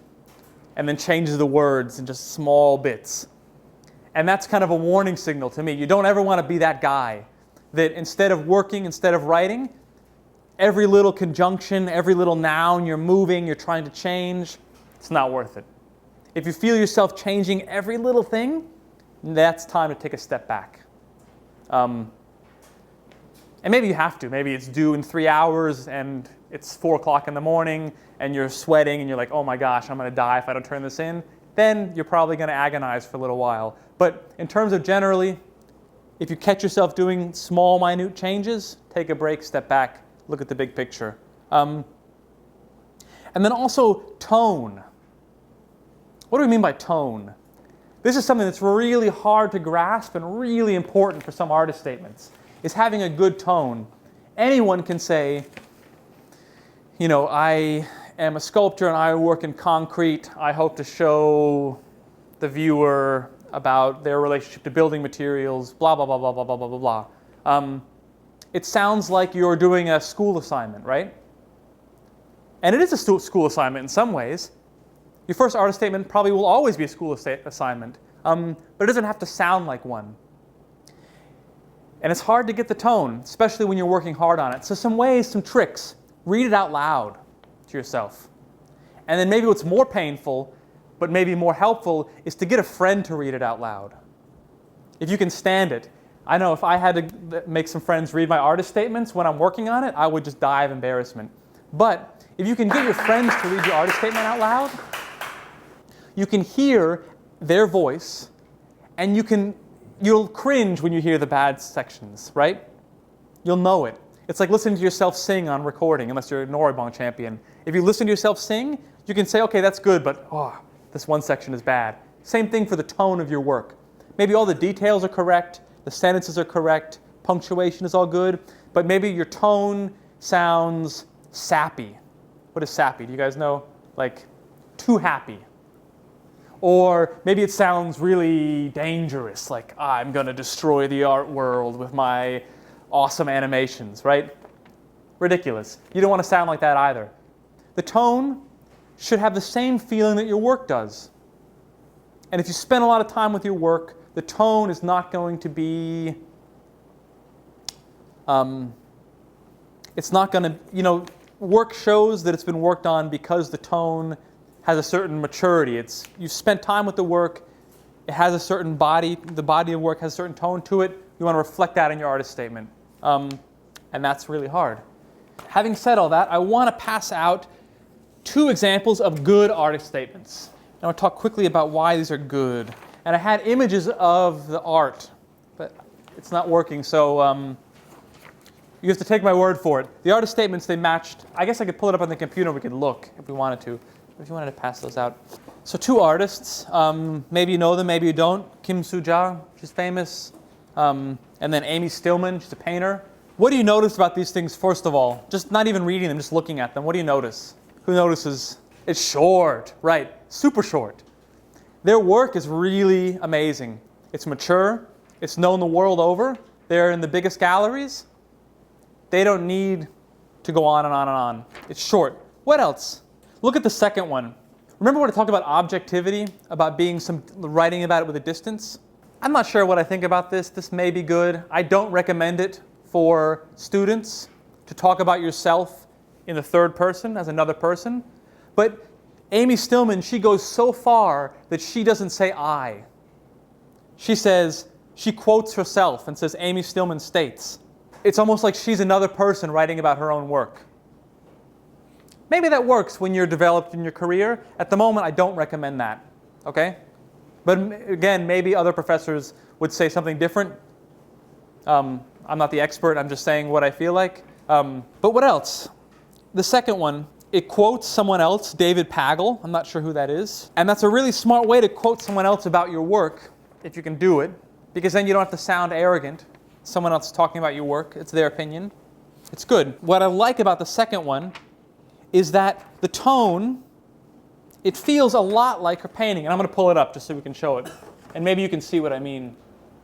and then changes the words in just small bits. And that's kind of a warning signal to me. You don't ever want to be that guy that instead of writing, every little conjunction, every little noun, you're moving, you're trying to change, it's not worth it. If you feel yourself changing every little thing, that's time to take a step back. And maybe you have to. Maybe it's due in 3 hours and it's 4 o'clock in the morning and you're sweating and you're like, oh my gosh, I'm going to die if I don't turn this in. Then you're probably going to agonize for a little while. But in terms of generally, if you catch yourself doing small, minute changes, take a break, step back, look at the big picture. And then also tone. What do we mean by tone? This is something that's really hard to grasp and really important for some artist statements, is having a good tone. Anyone can say, you know, I am a sculptor and I work in concrete. I hope to show the viewer about their relationship to building materials, blah, blah, blah, blah, blah, blah, blah, blah, blah. It sounds like you're doing a school assignment, right? And it is a school assignment in some ways. Your first artist statement probably will always be a school assignment, but it doesn't have to sound like one. And it's hard to get the tone, especially when you're working hard on it. So some ways, some tricks. Read it out loud to yourself. And then maybe what's more painful, but maybe more helpful, is to get a friend to read it out loud. If you can stand it. I know if I had to make some friends read my artist statements when I'm working on it, I would just die of embarrassment. But if you can get your friends to read your artist statement out loud, you can hear their voice, and you'll cringe when you hear the bad sections, right? You'll know it. It's like listening to yourself sing on recording, unless you're a Noribong champion. If you listen to yourself sing, you can say, okay, that's good, but this one section is bad. Same thing for the tone of your work. Maybe all the details are correct, the sentences are correct, punctuation is all good, but maybe your tone sounds sappy. What is sappy? Do you guys know? Like, too happy. Or maybe it sounds really dangerous, like I'm going to destroy the art world with my awesome animations, right? Ridiculous. You don't want to sound like that either. The tone should have the same feeling that your work does. And if you spend a lot of time with your work, the tone is not going to be, it's not going to, work shows that it's been worked on because the tone has a certain maturity. You've spent time with the work, it has a certain body, the body of work has a certain tone to it. You want to reflect that in your artist statement. And that's really hard. Having said all that, I want to pass out 2 examples of good artist statements. I want to talk quickly about why these are good. And I had images of the art, but it's not working, so you have to take my word for it. The artist statements, they matched. I guess I could pull it up on the computer and we could look if we wanted to. If you wanted to pass those out. So 2 artists, maybe you know them, maybe you don't. Kim Soo-ja, she's famous. And then Amy Stillman, she's a painter. What do you notice about these things, first of all? Just not even reading them, just looking at them. What do you notice? Who notices It's short, right? Super short. Their work is really amazing. It's mature. It's known the world over. They're in the biggest galleries. They don't need to go on and on and on. It's short. What else? Look at the second one. Remember when I talked about objectivity, about writing about it with a distance? I'm not sure what I think about this. This may be good. I don't recommend it for students to talk about yourself in the third person as another person. But Amy Stillman, she goes so far that she doesn't say I. She quotes herself and says, Amy Stillman states. It's almost like she's another person writing about her own work. Maybe that works when you're developed in your career. At the moment, I don't recommend that, okay? But again, maybe other professors would say something different. I'm not the expert, I'm just saying what I feel like. But what else? The second one, it quotes someone else, David Pagel. I'm not sure who that is. And that's a really smart way to quote someone else about your work, if you can do it, because then you don't have to sound arrogant. Someone else talking about your work, it's their opinion. It's good. What I like about the second one is that the tone, it feels a lot like her painting. And I'm going to pull it up just so we can show it. And maybe you can see what I mean.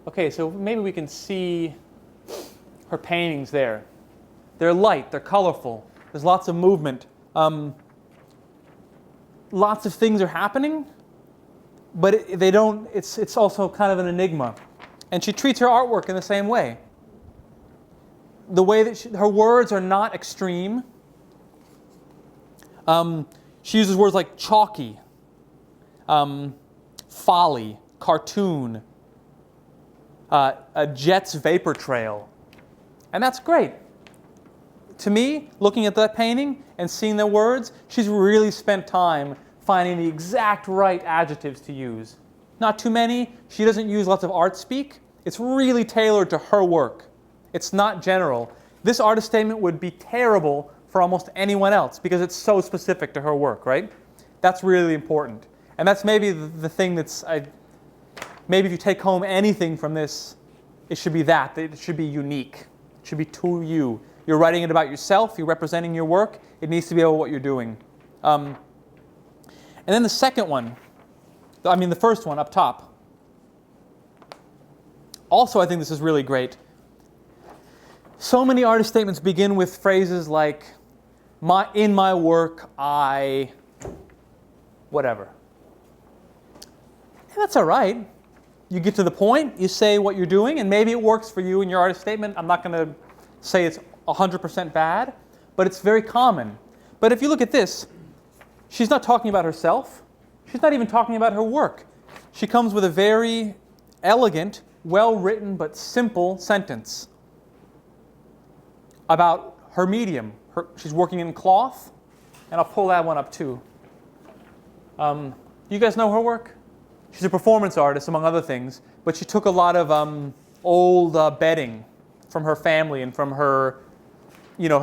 Okay, so maybe we can see her paintings there. They're light, they're colorful. There's lots of movement. Lots of things are happening, but it's also kind of an enigma. And she treats her artwork in the same way. The way that her words are not extreme. She uses words like chalky, folly, cartoon, a jet's vapor trail. And that's great. To me, looking at that painting and seeing the words, she's really spent time finding the exact right adjectives to use. Not too many. She doesn't use lots of art speak. It's really tailored to her work. It's not general. This artist statement would be terrible for almost anyone else because it's so specific to her work, right? That's really important. And that's maybe the thing maybe if you take home anything from this, it should be that it should be unique. It should be to you. You're writing it about yourself, you're representing your work, it needs to be about what you're doing. And then the second one, the first one up top. Also, I think this is really great. So many artist statements begin with phrases like, in my work, I, whatever. And that's all right. You get to the point, you say what you're doing, and maybe it works for you in your artist statement. I'm not going to say it's 100% bad, but it's very common. But if you look at this, she's not talking about herself. She's not even talking about her work. She comes with a very elegant, well-written, but simple sentence about her medium. She's working in cloth, and I'll pull that one up too. You guys know her work? She's a performance artist, among other things, but she took a lot of old bedding from her family and from her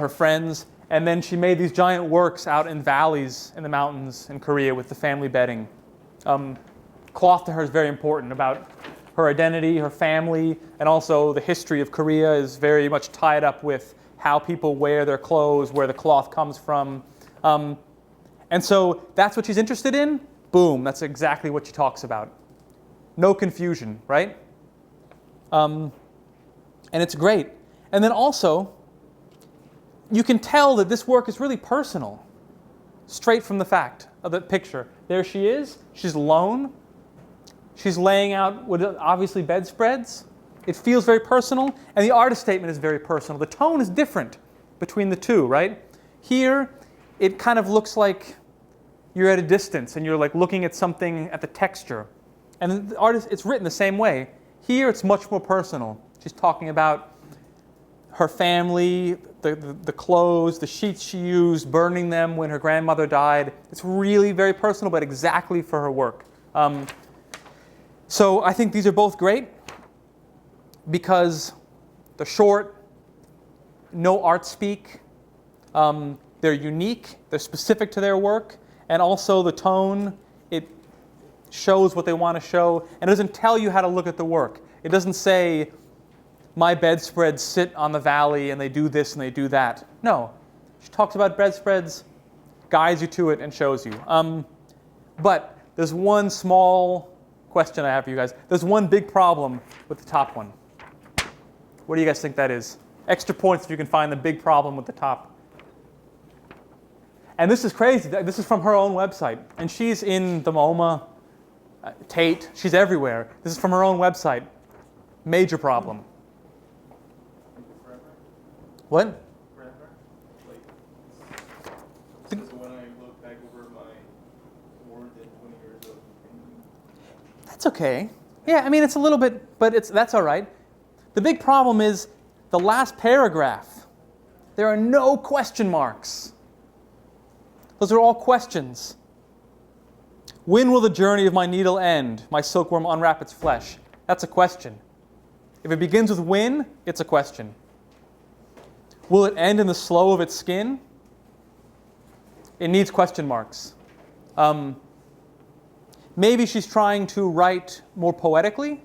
friends, and then she made these giant works out in valleys in the mountains in Korea with the family bedding. Cloth to her is very important about her identity, her family, and also the history of Korea is very much tied up with how people wear their clothes, where the cloth comes from. And so that's what she's interested in. Boom, that's exactly what she talks about. No confusion, right? And it's great. And then also, you can tell that this work is really personal, straight from the fact of the picture. There she is. She's alone. She's laying out with obviously bedspreads. It feels very personal, and the artist statement is very personal. The tone is different between the two, right? Here, it kind of looks like you're at a distance, and you're like looking at something at the texture. And the artist, it's written the same way. Here, it's much more personal. She's talking about her family, the clothes, the sheets she used, burning them when her grandmother died. It's really very personal, but exactly for her work. So I think these are both great because they're short, no art speak, they're unique, they're specific to their work, and also the tone, it shows what they want to show, and it doesn't tell you how to look at the work. It doesn't say, my bedspreads sit on the valley and they do this and they do that. No. She talks about bedspreads guides you to it and shows you. But there's one small question I have for you guys. There's one big problem with the top one. What do you guys think that is? Extra points if you can find the big problem with the top. And this is crazy. This is from her own website. And she's in the MoMA, Tate. She's everywhere. This is from her own website. Major problem. Forever? What? Forever? Like, so when I look back over my more than 20 years of That's okay. Yeah, I mean, it's a little bit, but that's all right. The big problem is the last paragraph. There are no question marks. Those are all questions. When will the journey of my needle end? My silkworm unwrap its flesh. That's a question. If it begins with when, it's a question. Will it end in the slough of its skin? It needs question marks. Maybe she's trying to write more poetically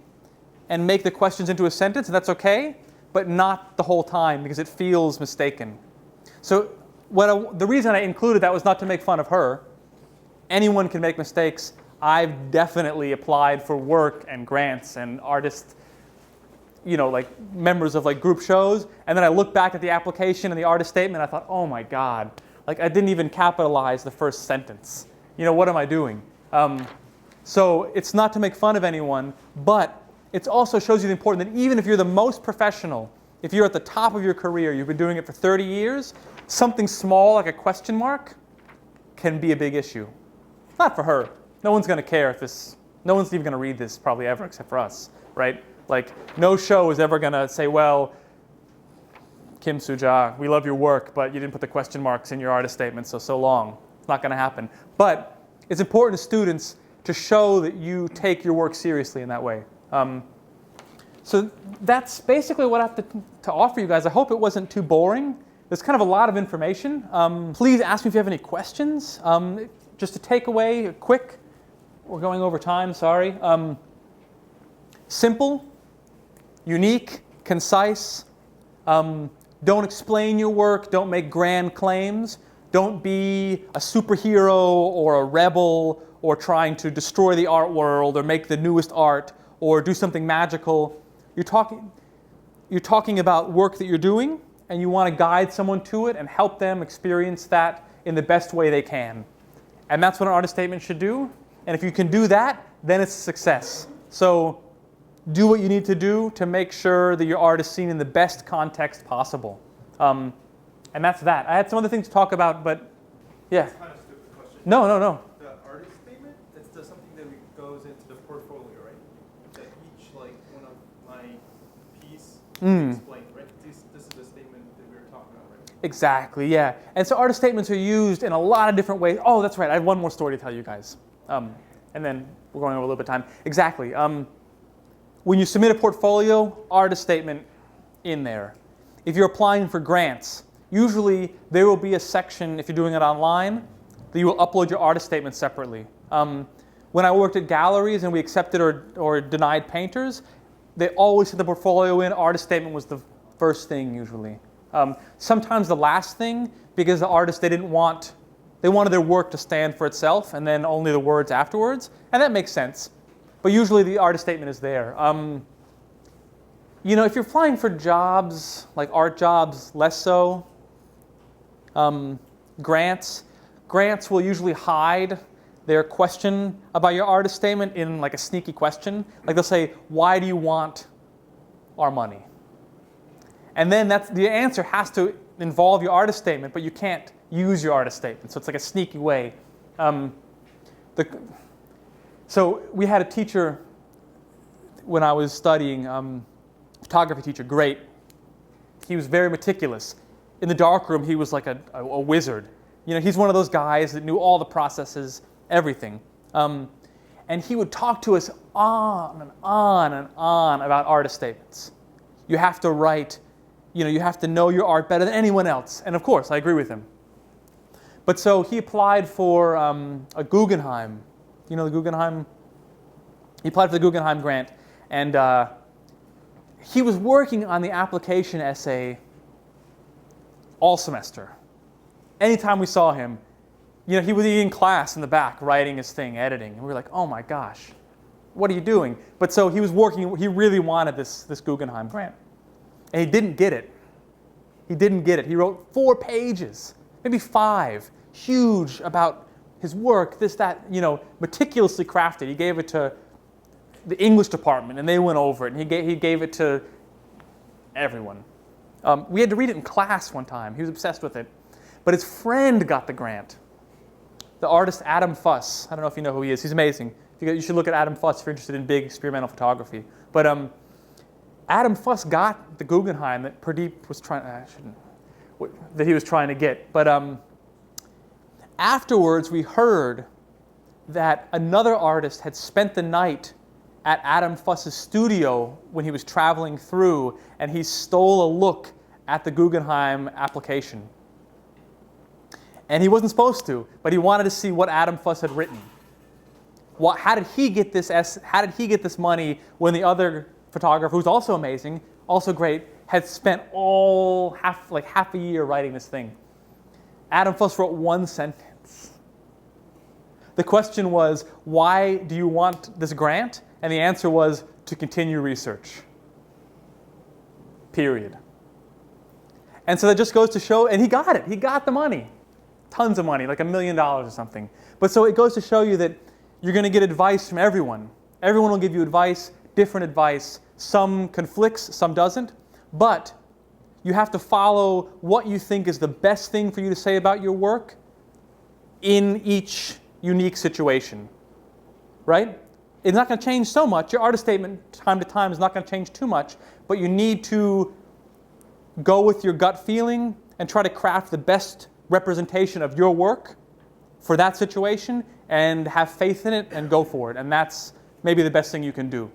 and make the questions into a sentence, and that's okay, but not the whole time because it feels mistaken. So the reason I included that was not to make fun of her. Anyone can make mistakes. I've definitely applied for work and grants and artists, like members of like group shows, and then I look back at the application and the artist statement, and I thought, oh my God, like I didn't even capitalize the first sentence. What am I doing? So it's not to make fun of anyone, but it also shows you the importance that even if you're the most professional, if you're at the top of your career, you've been doing it for 30 years, something small like a question mark can be a big issue. Not for her. No one's going to care no one's even going to read this probably ever except for us, right? Like, no show is ever going to say, well, Kim Suja, we love your work, but you didn't put the question marks in your artist statement, so long. It's not going to happen. But it's important to students to show that you take your work seriously in that way. So that's basically what I have to offer you guys. I hope it wasn't too boring. There's kind of a lot of information. Please ask me if you have any questions. Just to take away, quick, we're going over time, sorry. Simple, unique, concise. Don't explain your work. Don't make grand claims. Don't be a superhero or a rebel or trying to destroy the art world or make the newest art or do something magical. You're talking about work that you're doing, and you want to guide someone to it and help them experience that in the best way they can. And that's what an artist statement should do. And if you can do that, then it's a success. So do what you need to do to make sure that your art is seen in the best context possible. And that's that. I had some other things to talk about, but yeah. It's kind of a stupid question. No. The artist statement, it's something that goes into the portfolio, right? That each one of my piece explained, right? This is the statement that we were talking about, right? Exactly, yeah. And so artist statements are used in a lot of different ways. Oh, that's right. I have one more story to tell you guys. And then we're going over a little bit of time. Exactly. When you submit a portfolio, artist statement in there. If you're applying for grants, usually there will be a section, if you're doing it online, that you will upload your artist statement separately. When I worked at galleries and we accepted or denied painters, they always had the portfolio in. Artist statement was the first thing usually. Sometimes the last thing, because the artists, they wanted their work to stand for itself and then only the words afterwards, and that makes sense. But usually the artist statement is there. If you're applying for jobs, like art jobs, less so. Grants will usually hide their question about your artist statement in like a sneaky question. Like they'll say, why do you want our money? And then the answer has to involve your artist statement, but you can't use your artist statement. So it's like a sneaky way. So we had a teacher when I was studying, photography teacher, great. He was very meticulous. In the darkroom, he was like a wizard. He's one of those guys that knew all the processes, everything. And he would talk to us on and on and on about artist statements. You have to write, you have to know your art better than anyone else. And of course, I agree with him. But so he applied for a Guggenheim. The Guggenheim? He applied for the Guggenheim grant. And he was working on the application essay all semester. Anytime we saw him, he was in class in the back writing his thing, editing. And we were like, oh my gosh, what are you doing? But so he was working, he really wanted this Guggenheim grant. And he didn't get it. He didn't get it. He wrote 4 pages, maybe 5, huge about his work, this, that, meticulously crafted. He gave it to the English department, and they went over it, and he gave it to everyone. We had to read it in class one time. He was obsessed with it. But his friend got the grant. The artist Adam Fuss. I don't know if you know who he is. He's amazing. You should look at Adam Fuss if you're interested in big experimental photography. But Adam Fuss got the Guggenheim that Pradeep was that he was trying to get. But afterwards, we heard that another artist had spent the night at Adam Fuss's studio when he was traveling through, and he stole a look at the Guggenheim application. And he wasn't supposed to, but he wanted to see what Adam Fuss had written. How did he get this money when the other photographer, who's also amazing, also great, had spent half a year writing this thing? Adam Fuss wrote 1 sentence. The question was, why do you want this grant? And the answer was, to continue research. Period. And so that just goes to show, and he got it. He got the money. Tons of money, like $1 million or something. But so it goes to show you that you're going to get advice from everyone. Everyone will give you advice, different advice. Some conflicts, some doesn't. But you have to follow what you think is the best thing for you to say about your work in each unique situation. Right? It's not going to change so much. Your artist statement, time to time, is not going to change too much. But you need to go with your gut feeling and try to craft the best representation of your work for that situation and have faith in it and go for it. And that's maybe the best thing you can do.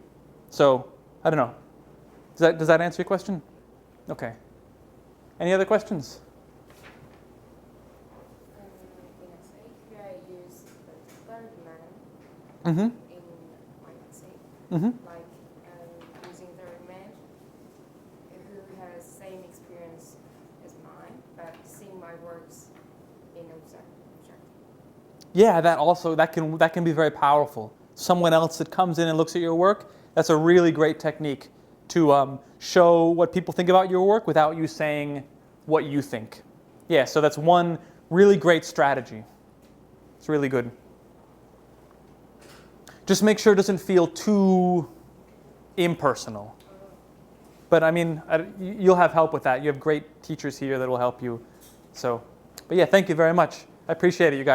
So, I don't know. Does that answer your question? Okay. Any other questions? In a say, I use the third man Mm-hmm. in my essay, Mm-hmm. like using third man who has same experience as mine, but seeing my works in object. Yeah, that can be very powerful. Someone else that comes in and looks at your work, that's a really great technique to show what people think about your work without you saying what you think. Yeah, so that's one really great strategy. It's really good. Just make sure it doesn't feel too impersonal. But I mean, you'll have help with that. You have great teachers here that will help you. So, but yeah, thank you very much. I appreciate it, you guys.